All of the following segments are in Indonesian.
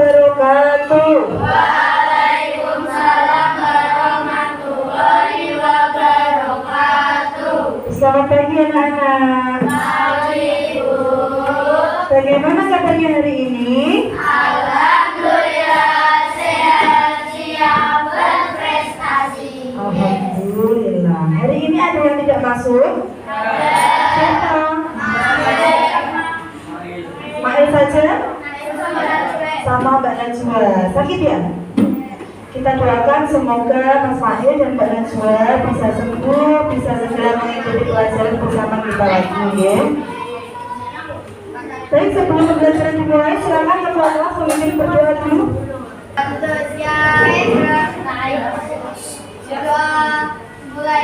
wabarakatuh. Waalaikumsalam warahmatullahi wabarakatuh. Selamat pagi anak-anak. Pagi Bu. Bagaimana kabarnya hari ini? Alhamdulillah sehat, siap berprestasi. Alhamdulillah. Hari ini ada yang tidak masuk? Siapa? Mail saja? Sama Mbak Najwa. Sakit ya? Kita doakan semoga Mas Mail dan Mbak Najwa bisa sembuh, bisa segera mengikuti pelajaran bersama kita lagi ya. Baik, sebelum pembelajaran dimulai, silakan ketua kelas memimpin berdoa dulu. Mulai.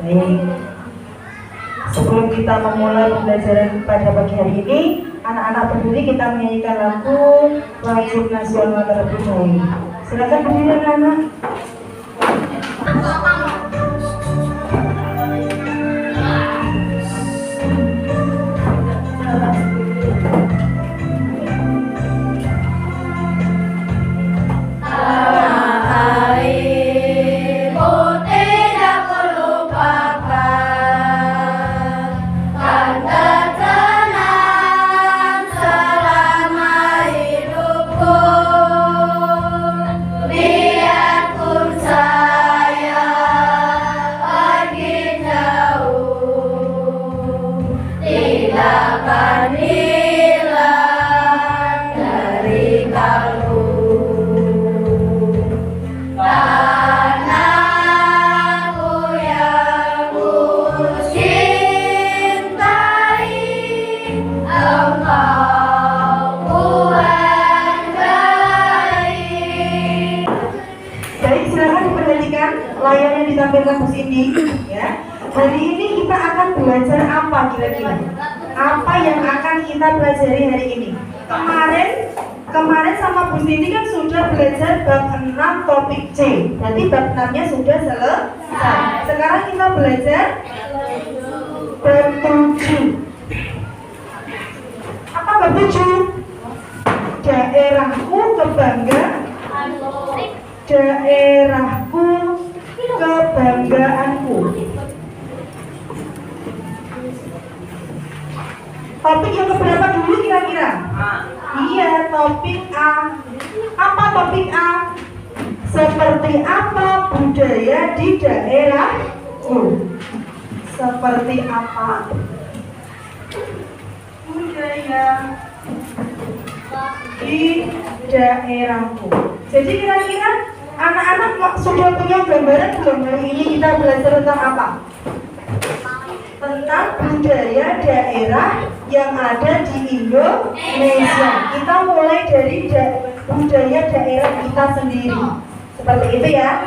Baik, sebelum kita memulai pembelajaran pada pagi hari ini, anak-anak berdiri kita menyanyikan lagu wajib nasional terlebih dahulu. Silakan berdiri anak-anak. Layar yang ditampilkan Bu Cindy ya. Hari ini kita akan belajar apa kira-kira? Apa yang akan kita pelajari hari ini? Kemarin sama Bu Cindy kan sudah belajar bab 6 topik C. Berarti bab 6-nya sudah selesai. Sekarang kita belajar bab 7. Apa bab 7? Daerahku kebanggaan. Daerahku kebanggaanku. Topik yang keberapa dulu kira-kira? Iya, topik A. Apa topik A? Seperti apa budaya di daerahku? Seperti apa budaya di daerahku? Jadi kira-kira anak-anak sudah punya gambaran belum hari ini kita belajar tentang apa? Tentang budaya daerah yang ada di Indonesia. Kita mulai dari budaya daerah kita sendiri. Seperti itu ya.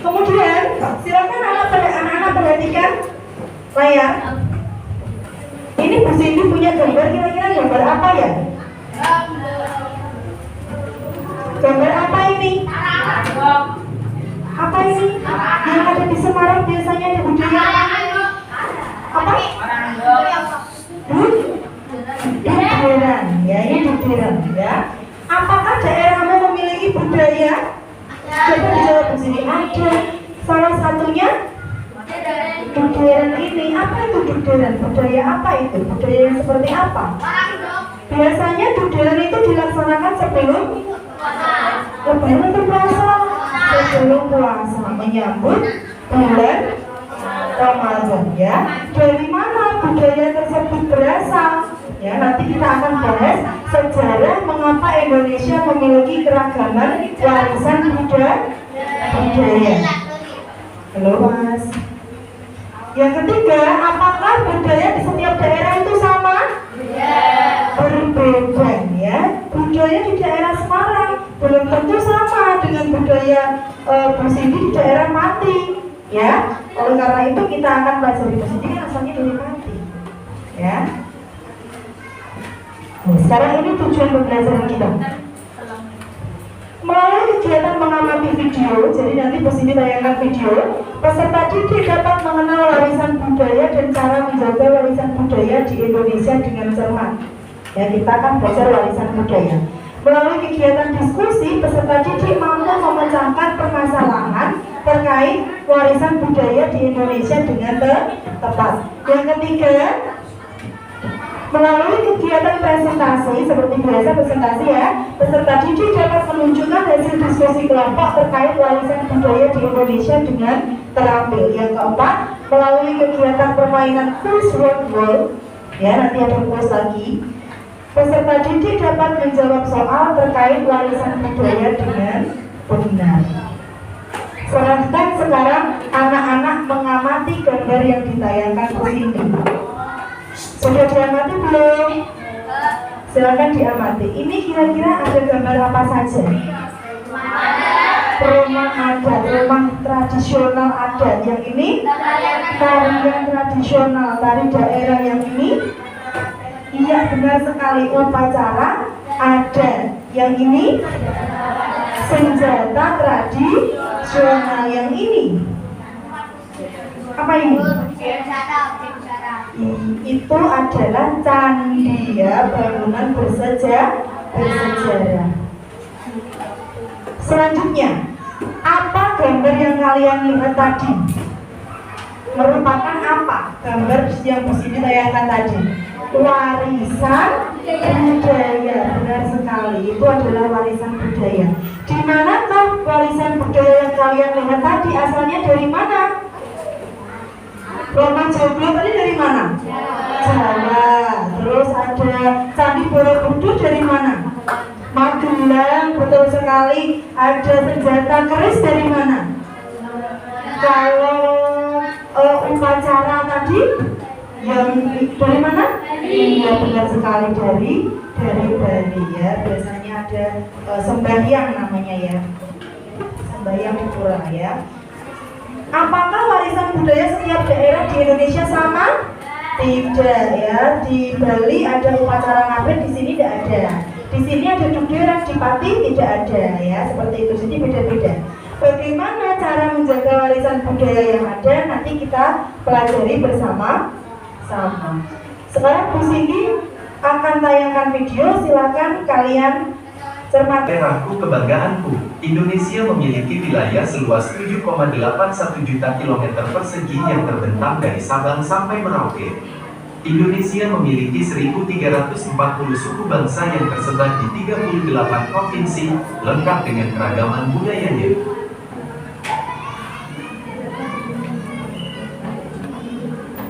Kemudian silakan anak-anak perhatikan layar. Ini Bu Cindy punya gambar, kira-kira gambar apa ya? Gambar apa ini? Apa ini? Yang ada di Semarang biasanya ada budaya apa? Duderan, ya ini duderan ya. Apakah daerahmu memiliki budaya? Coba dijawab di sini. Ada. Salah satunya duderan ini. Apa itu duderan? Budaya apa itu? Budaya yang seperti apa? Biasanya duderan itu dilaksanakan sebelum Lebaran atau puasa? Sebelum puasa, menyambut bulan Ramadan ya. Dari mana budaya tersebut berasal? Ya, nanti kita akan bahas sejarah mengapa Indonesia memiliki keragaman warisan budaya. Halo Mas. Yang ketiga, apakah budaya di setiap daerah itu sama? Berbeda ya. Budaya di daerah Semarang belum tentu sama dengan budaya Bu Cindy di daerah Pati ya. Oleh karena itu kita akan belajar Bu Cindy kan asalnya dari Pati ya. Sekarang ini tujuan pembelajaran kita. Melalui kegiatan mengamati video, jadi nanti di sini tayangkan video, peserta didik dapat mengenal warisan budaya dan cara menjaga warisan budaya di Indonesia dengan cermat. Ya, kita akan belajar warisan budaya. Melalui kegiatan diskusi, peserta didik mampu memecahkan permasalahan terkait warisan budaya di Indonesia dengan tepat. Yang ketiga, melalui kegiatan presentasi, seperti biasa presentasi ya, peserta didik dapat menunjukkan hasil diskusi kelompok terkait warisan budaya di Indonesia dengan terampil. Yang keempat, melalui kegiatan permainan quiz word, ya nanti ada quiz lagi, peserta didik dapat menjawab soal terkait warisan budaya dengan benar. Silahkan sekarang anak-anak mengamati gambar yang ditayangkan di sini. Sudah diamati belum? Silakan diamati. Ini kira-kira ada gambar apa saja? Rumah adat, rumah tradisional adat. Yang ini tarian tradisional, tari daerah. Yang ini, iya benar sekali, upacara adat. Yang ini senjata tradisional. Yang ini apa ini? Itu adalah candi, ya, bangunan bersejarah. Selanjutnya, apa gambar yang kalian lihat tadi? Merupakan apa? Gambar yang di sini tayangkan tadi. Warisan budaya, benar sekali. Itu adalah warisan budaya. Di manakah warisan budaya yang kalian lihat tadi? Asalnya dari mana? Roman Joglo tadi dari mana? Jawa. Terus ada Candi Borobudur dari mana? Magelang, betul sekali. Ada senjata keris dari mana? Kalau upacara tadi yang dari mana? Iya benar sekali, dari Bali, ya. Biasanya ada sembahyang namanya, ya. Sembahyang di pura, ya. Apakah warisan budaya setiap daerah di Indonesia sama? Tidak, ya. Di Bali ada upacara ngabet, di sini tidak ada. Di sini ada dugderan, di Pati tidak ada, ya. Seperti itu, jadi beda-beda. Bagaimana cara menjaga warisan budaya yang ada? Nanti kita pelajari bersama-sama. Sekarang Bu Sindi akan tayangkan video, silakan kalian cermati. Daerahku kebanggaanku, Indonesia memiliki wilayah seluas 7,81 juta kilometer persegi yang terbentang dari Sabang sampai Merauke. Indonesia memiliki 1.340 suku bangsa yang tersebar di 38 provinsi, lengkap dengan keragaman budayanya.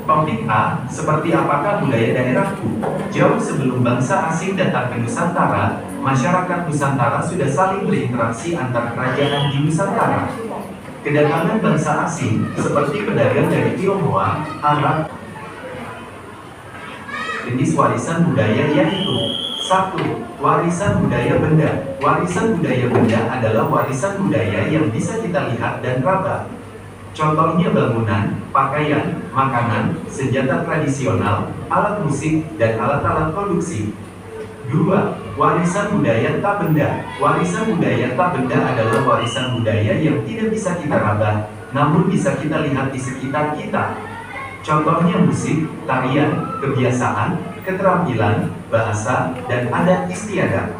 Topik A, seperti apakah budaya daerahku? Jauh sebelum bangsa asing datang ke Nusantara, masyarakat Nusantara sudah saling berinteraksi antar kerajaan di Nusantara. Kedatangan bangsa asing, seperti pedagang dari Tionghoa, Arab. Jenis warisan budaya yaitu 1. Warisan budaya benda. Warisan budaya benda adalah warisan budaya yang bisa kita lihat dan raba. Contohnya bangunan, pakaian, makanan, senjata tradisional, alat musik, dan alat-alat produksi. 2. Warisan budaya tak benda. Warisan budaya tak benda adalah warisan budaya yang tidak bisa kita raba, namun bisa kita lihat di sekitar kita. Contohnya musik, tarian, kebiasaan, keterampilan, bahasa, dan adat istiadat.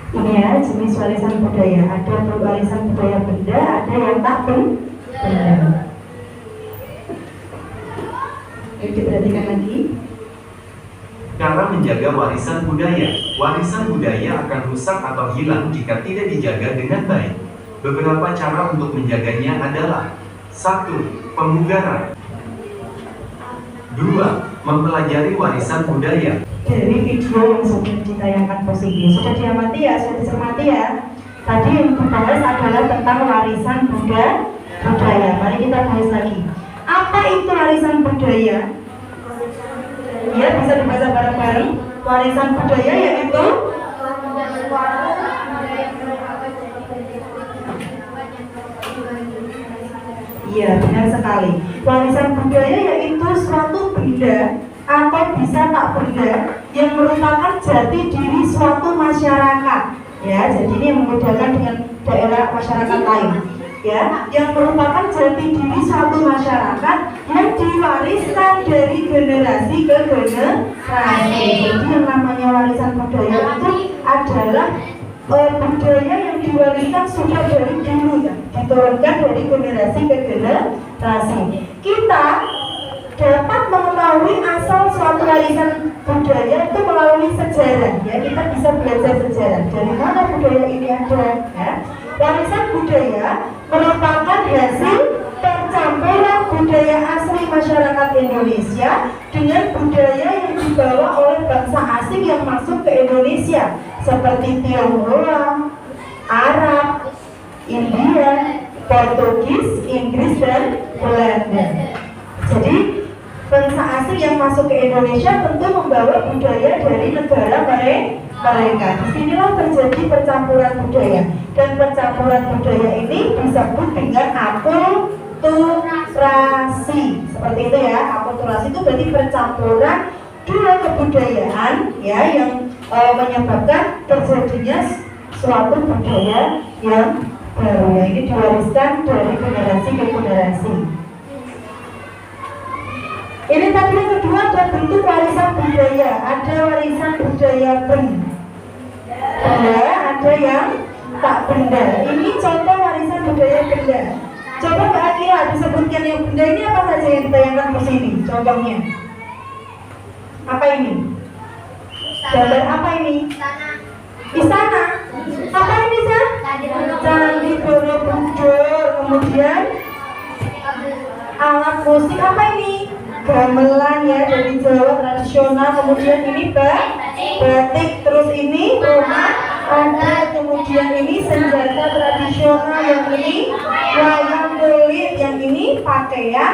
Ini ya, jenis warisan budaya. Ada warisan budaya benda, ada yang tak benda. Yuk diperhatikan lagi. Cara menjaga warisan budaya. Warisan budaya akan rusak atau hilang jika tidak dijaga dengan baik. Beberapa cara untuk menjaganya adalah: 1. Pemugaran. 2. Mempelajari warisan budaya. Dari video yang sudah ditayangkan posisi, sudah diamati ya, sudah dicermati ya. Tadi yang dibahas adalah tentang warisan budaya. Mari kita bahas lagi. Apa itu warisan budaya? Ya, bisa dibaca bareng-bareng. Warisan budaya yaitu iya, benar sekali. Warisan budaya yaitu suatu benda atau bisa tak benda yang merupakan jati diri suatu masyarakat. Ya, jadi ini yang membedakan dengan daerah masyarakat lain. Ya, yang merupakan jati diri suatu masyarakat yang diwariskan dari generasi ke generasi. Jadi yang namanya warisan budaya itu adalah budaya yang diwariskan sudah dari dulu ya, diturunkan dari generasi ke generasi. Kita dapat mengetahui asal suatu warisan budaya itu melalui sejarah ya, kita bisa belajar sejarah dari mana budaya ini ada ya. Warisan budaya merupakan hasil percampuran budaya asli masyarakat Indonesia dengan budaya yang dibawa oleh bangsa asing yang masuk ke Indonesia seperti Tionghoa, Arab, India, Portugis, Inggris, dan Belanda. Jadi bangsa asing yang masuk ke Indonesia tentu membawa budaya dari negara mereka. Disinilah terjadi percampuran budaya, dan percampuran budaya ini disebut dengan akulturasi. Seperti itu ya, akulturasi itu berarti percampuran dua kebudayaan ya yang menyebabkan terjadinya suatu budaya yang baru. Ya, ini diwariskan dari generasi ke generasi. Ini tadi yang kedua ada bentuk warisan budaya. Ada warisan budaya benda, ada yang tak benda. Ini contoh warisan budaya benda. Coba Mbak Akira disebutkan yang benda ini apa saja yang ditayangkan ke sini. Contohnya apa ini? Gambar apa ini? Istana. Apa ini Cah? Candi Borobudur. Kemudian alat musik apa ini? Gamelan ya, dari Jawa tradisional. Kemudian ini batik. Terus ini rumah adat. Kemudian ini senjata tradisional. Yang ini wayang kulit. Yang ini pakaian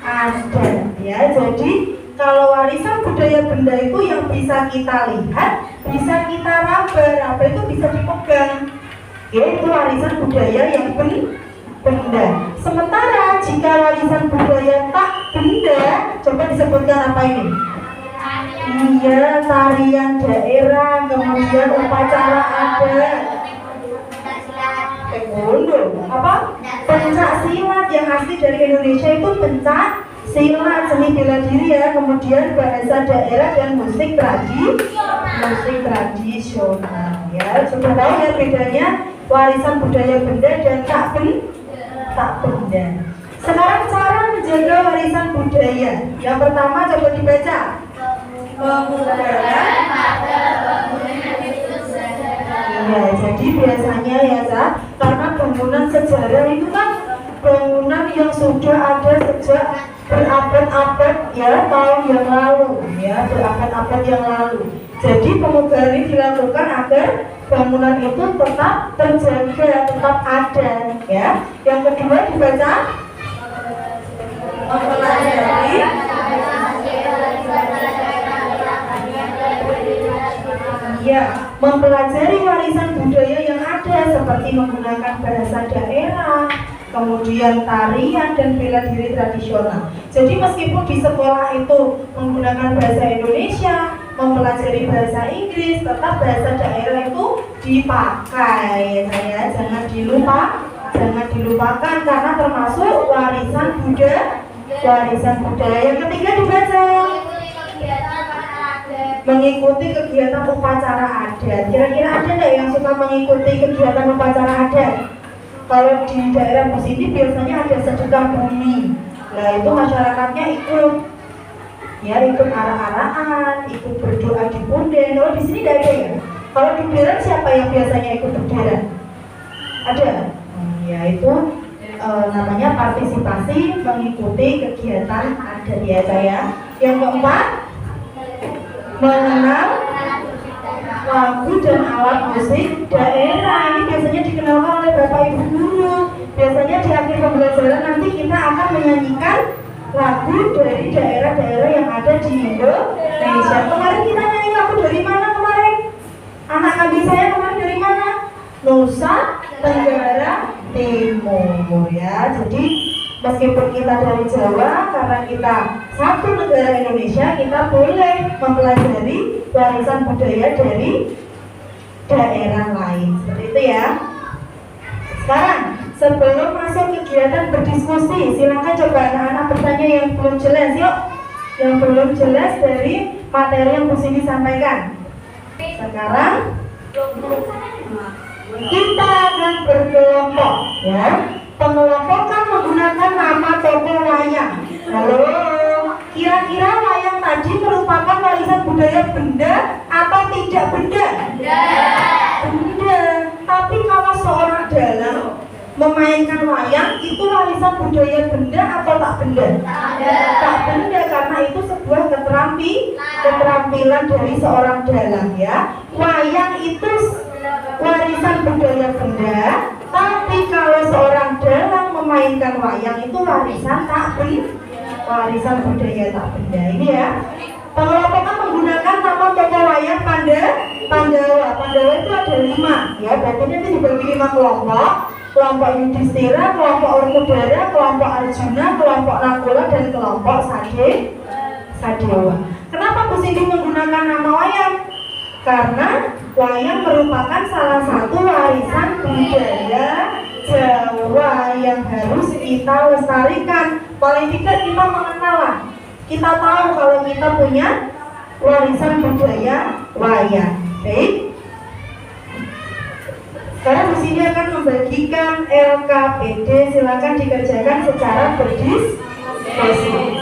adat ya. Jadi kalau warisan budaya benda itu yang bisa kita lihat, bisa kita raba itu bisa dipegang, yaitu warisan budaya yang benda. Sementara jika warisan budaya tak benda, coba disebutkan apa ini? Iya, tarian daerah, kemudian upacara adat. Apa? Pencak silat yang asli dari Indonesia itu pencak silat, seni bela diri ya, kemudian bahasa daerah dan musik tradisional ya. Sudah tahu ya bedanya warisan budaya benda dan tak benda. Sekarang cara menjaga warisan budaya. Yang pertama coba dibaca. Iya, jadi biasanya ya Zah, karena bangunan sejarah itu kan bangunan yang sudah ada sejak berabad-abad ya, tahun yang lalu ya, berabad-abad yang lalu. Jadi pemugaran ini dilakukan agar bangunan itu tetap terjaga, tetap ada ya. Yang kedua dibaca mempelajari ya, mempelajari warisan budaya yang ada seperti menggunakan bahasa daerah, kemudian tarian dan bela diri tradisional. Jadi meskipun di sekolah itu menggunakan bahasa Indonesia, mempelajari bahasa Inggris, tetap bahasa daerah itu dipakai. Ya, jangan dilupakan karena termasuk warisan budaya. Yang ketiga dibaca. Mengikuti kegiatan upacara adat. Kira-kira ada nggak yang suka mengikuti kegiatan upacara adat? Kalau di daerah sini biasanya ada sedekah bumi. Nah itu masyarakatnya ikut, ya ikut arah-arahan, ikut berdoa di punden. Kalau di sini tidak ada ya. Kalau di Beran siapa yang biasanya ikut berdoa? Ada. Ya itu namanya partisipasi mengikuti kegiatan adat ya saya. Yang keempat, mengenal lagu dan alat musik daerah. Ini biasanya dikenalkan oleh Bapak Ibu guru. Biasanya di akhir pembelajaran nanti kita akan menyanyikan lagu dari daerah-daerah yang ada di Indonesia. Kemarin kita nyanyi lagu dari mana kemarin? Anak kambing saya kemarin dari mana? Nusa Tenggara Timur ya. Jadi Meskipun kita dari Jawa, karena kita satu negara Indonesia, kita boleh mempelajari warisan budaya dari daerah lain. Seperti itu ya. Sekarang, sebelum masuk kegiatan berdiskusi, silakan coba anak-anak bertanya yang belum jelas, yuk. Yang belum jelas dari materi yang Bu Cindy sampaikan. Sekarang kita akan berkelompok, ya. Pengelompokan menggunakan nama tokoh wayang. Halo, kira-kira wayang tadi merupakan warisan budaya benda atau tidak benda? Benda. Tapi kalau seorang dalang memainkan wayang, itu warisan budaya benda atau tak benda? Tak benda, karena itu sebuah keterampilan dari seorang dalang, ya. Wayang itu warisan budaya benda, tapi kalau seorang dalang memainkan wayang itu warisan tak benda, warisan budaya tak benda. Ini ya. Pengelompokan menggunakan nama tokoh wayang Pandawa. Pandawa itu ada 5, ya. Berarti nanti dibagi 5 kelompok. Kelompok Yudhistira, kelompok Orkudara, kelompok Arjuna, kelompok Nakula, dan kelompok Sadewa. Kenapa Bu Cindy menggunakan nama wayang? Karena wayang merupakan salah satu warisan budaya Jawa yang harus kita lestarikan. Paling tidak kita mengenal lah. Kita tahu kalau kita punya warisan budaya wayang. Baik. Sekarang Bu Cindy akan membagikan LKPD. Silakan dikerjakan secara berdiskusi.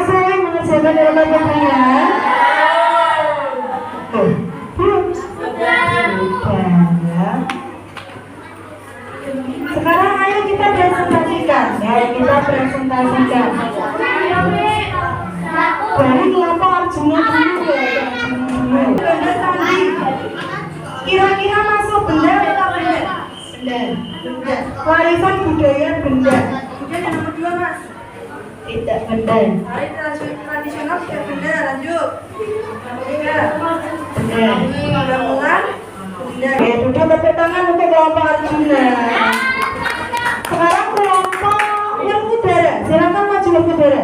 Saya mengerjakan LKPD-nya. Sekarang ayo kita presentasikan, ya, kita presentasikan. Dari kelompok Arjuna dulu, ya, benda tadi. Kira-kira masuk benda atau benda? Benda. Warisan budaya benda. Kemudian yang nomor 2, Mas. Tidak benda. Hari tradisional tidak benda. Lanjut. Benda. Bangunan. Benda. Ya, sudah tepuk tangan untuk kelompok Arjuna. Sekarang kelompok Orkudara. Silakan maju Orkudara.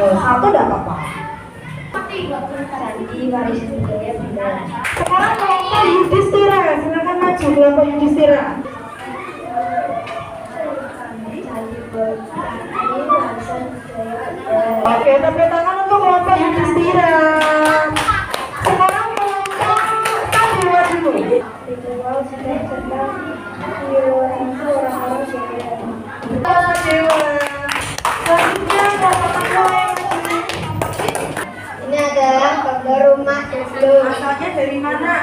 Ayo, satu tidak apa-apa. Warisan budaya benda. Sekarang kelompok Yudhistira. Silakan maju kelompok Yudhistira. Oke, tepuk tangan untuk kelompok Yudhistira. Sekarang kelompok Sadewa dulu. Sadewa. Selanjutnya kelompok Nakula. Ini adalah gambar rumah dulu. Asalnya dari mana?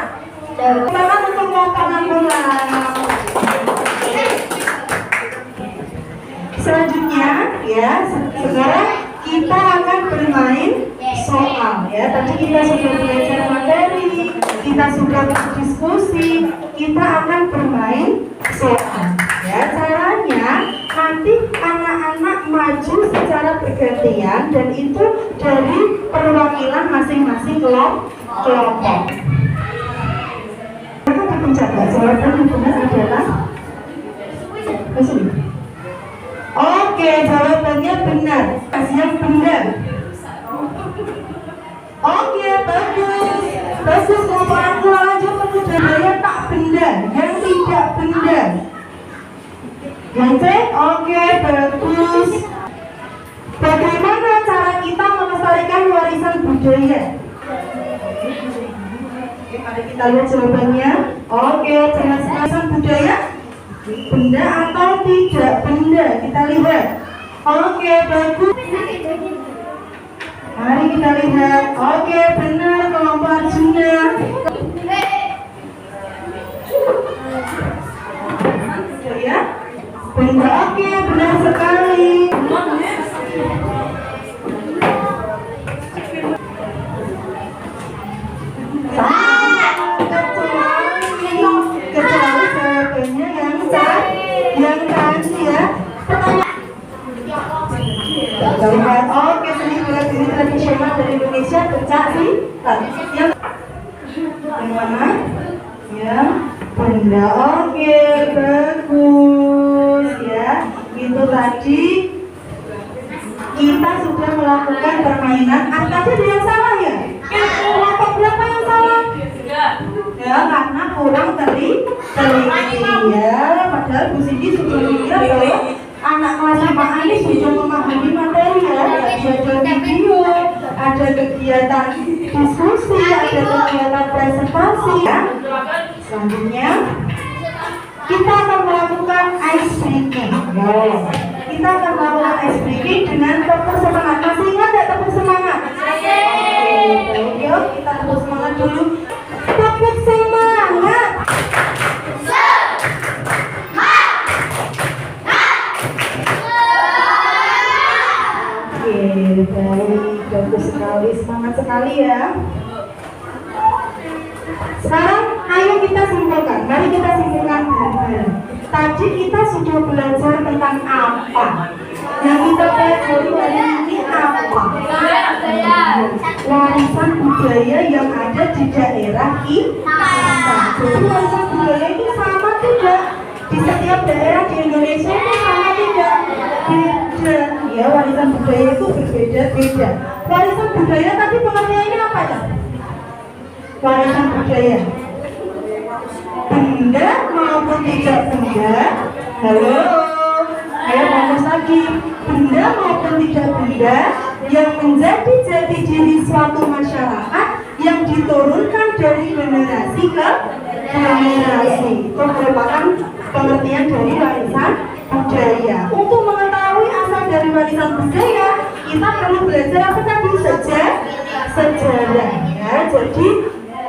Tepuk tangan untuk kelompok Nakula. Selanjutnya, ya, sekarang kita akan bermain soal, ya. Tadi kita sudah belajar materi, kita sudah berdiskusi, kita akan bermain soal, ya. Caranya nanti anak-anak maju secara bergantian dan itu dari perwakilan masing-masing kelompok. Maka dipencet, jawaban yang benar adalah kesini. Oke, jawabannya benar. Yang benar. Oke, bagus. Bagus, kelompok aku lanjut ke budaya tak benda. Yang Yang C? Oke, bagus. Bagaimana cara kita melestarikan warisan budaya? Oke, mari kita lihat jawabannya. Oke, jelas warisan budaya. Benda atau tidak benda? Kita lihat. Oke, bagus. Mari kita lihat. Oke, benar kelompok Arjuna. Ya, benda. Oke, benar sekali. Kecuali jawabannya yang tadi ya. Kita lihat. Oke, seni bela diri tradisional dari Indonesia pencak silat. Yang mana? Yang benda. Oke, bagus ya. Itu tadi kita sudah melakukan permainan. Tadi ada yang salah ya? Kelompok berapa yang salah? Ya, karena kurang teliti ya. Padahal Bu Cindy sudah mengira bahwa anak kelas 5 ini sudah memahami materi ya. Ada video, ada kegiatan diskusi, ada kegiatan presentasi ya. Selanjutnya kita akan melakukan ice breaking. Kita akan melakukan ice breaking dengan tepuk semangat. Masih ingat tidak tepuk semangat? Oke, kita tepuk semangat dulu. Tepuk semangat. Oke, baik, bagus sekali, semangat sekali ya. Sekarang ayo kita simpulkan. Mari kita simpulkan bareng-bareng. Tadi kita sudah belajar tentang apa? Yang kita pelajari hari ini apa? Warisan budaya yang ada di daerah kita. Jadi warisan budaya itu sama tidak? Di setiap daerah di Indonesia itu sama tidak? Beda. Ya, warisan budaya itu berbeda-beda. Warisan budaya tadi pengertiannya apa ya? Warisan budaya benda maupun tidak benda. Halo, ayo fokus lagi. Benda maupun tidak benda yang menjadi jati diri suatu masyarakat yang diturunkan dari generasi ke generasi. Itu merupakan pengertian dari warisan budaya. Untuk mengetahui asal dari warisan budaya, kita perlu belajar apa tadi? Sejarah ya. Jadi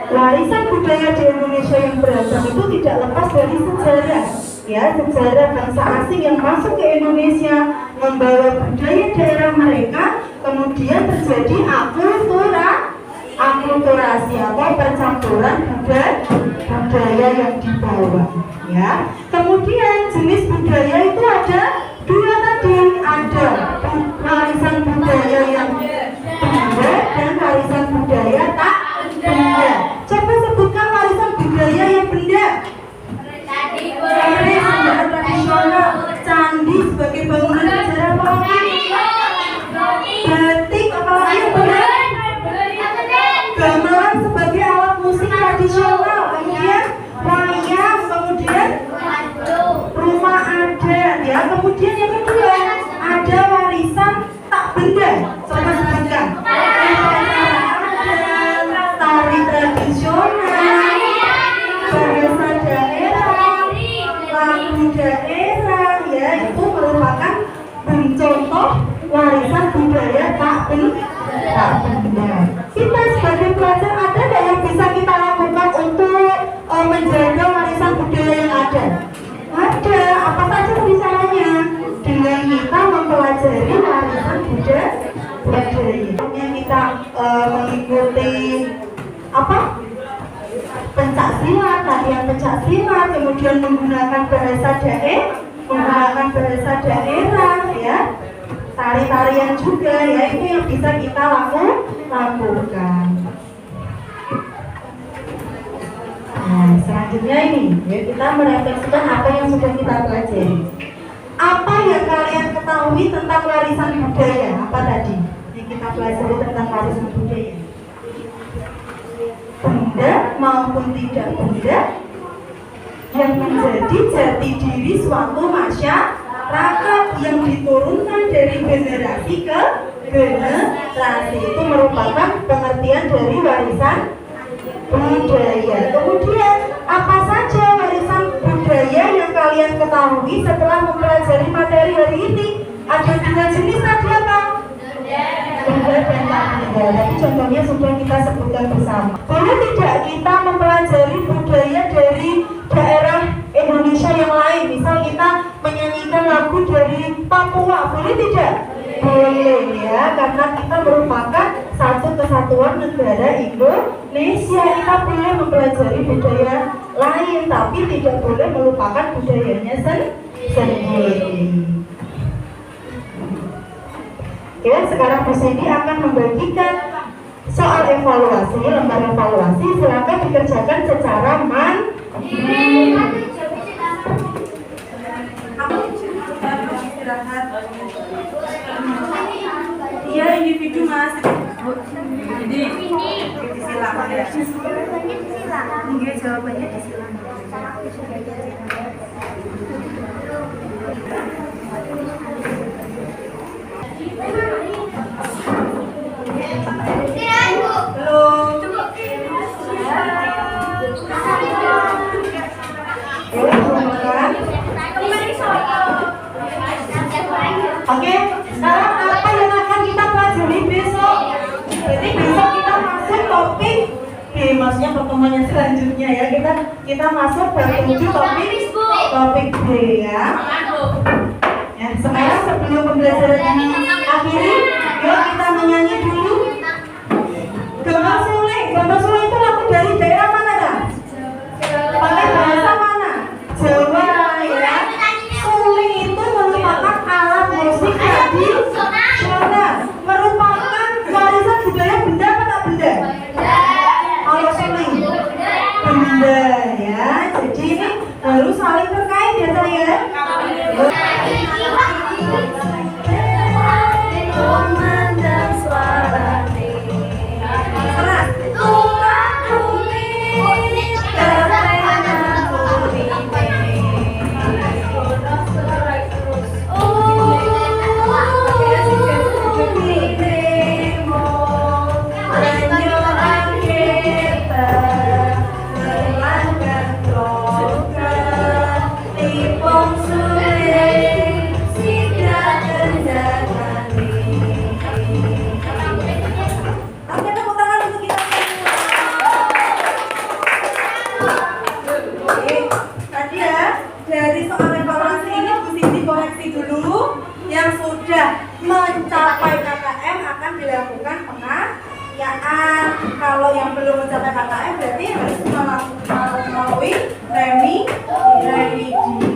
warisan budaya di Indonesia yang beragam itu tidak lepas dari sejarah ya. Sejarah bangsa asing yang masuk ke Indonesia membawa budaya daerah mereka, kemudian terjadi akulturasi atau percampuran budaya yang dibawa ya. Kemudian jenis budaya itu ada dua tadi, ada warisan budaya yang benda dan warisan budaya tak benda. Coba sebutkan warisan budaya yang benda. Keris, sandal tradisional, candi sebagai bangunan sejarah apalagi? Batik apalagi yang benda? Gamelan sebagai alat musik tradisional, kemudian wayang, kemudian rumah adat ya. Kemudian yang kedua ada warisan tak benda. Coba sebutkan. Tari tradisional, bahasa daerah, lagu daerah ya, itu merupakan contoh warisan budaya tak benda. Kita sebagai pelajar ada nggak yang bisa kita lakukan untuk menjaga warisan budaya yang ada? Ada. Apa saja misalnya? Dengan kita mempelajari warisan budaya. Yang kita mengikuti apa? Pencak silat, latihan pencak silat, kemudian menggunakan bahasa daerah ya. Tari-tarian juga ya, itu yang bisa kita lakukan. Nah, selanjutnya ini ya, kita merefleksikan apa yang sudah kita pelajari. Apa yang kalian ketahui tentang warisan budaya? Apa tadi yang kita pelajari tentang warisan budaya? Benda maupun tidak benda yang menjadi jati diri suatu masyarakat yang diturunkan dari generasi ke generasi. Itu merupakan pengertian dari warisan budaya. Kemudian apa saja warisan budaya yang kalian ketahui setelah mempelajari materi hari ini? Ada 2 jenis tadi apa? Benda dan tak benda. Tapi contohnya sudah kita sebutkan bersama. Boleh tidak kita mempelajari budaya dari daerah Indonesia yang lain? Misal kita menyanyikan lagu dari Papua, boleh tidak? Boleh ya, karena kita merupakan satu kesatuan negara Indonesia. Kita boleh mempelajari budaya lain, tapi tidak boleh melupakan budayanya sendiri. Oke, sekarang Bu Cindy akan membagikan soal evaluasi, lembar evaluasi. Silakan dikerjakan secara mandiri. Iya, individu Mas. Jadi silakan ya. Enggak, jawabannya disilang. Oke, sekarang apa yang akan kita pelajari besok? Jadi besok kita masuk topik B, maksudnya pertemuan yang selanjutnya ya. Kita masuk bertuju topik B ya. Ya, sekarang sebelum pembelajaran ini akhiri, yuk kita menyanyi dulu. Gambar Sule itu lagu dari daerah mana dah? Pakai bahasa mana? Jawa ya. Suling itu merupakan alat musik tradisional, merupakan warisan budaya benda apa tak benda? Kalau suling benda ya. Jadi ini harus saling terkait ya saya. Memandang suara keras, tukang kuning, terpena kuning. Yang sudah mencapai KKM akan dilakukan pengayaan. Kalau yang belum mencapai KKM berarti harus melalui remedi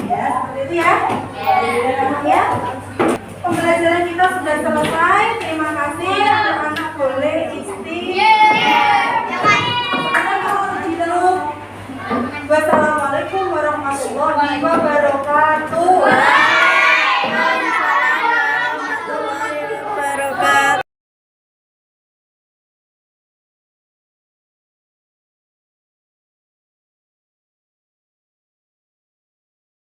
ya, seperti itu ya. Ya. Pembelajaran kita sudah selesai.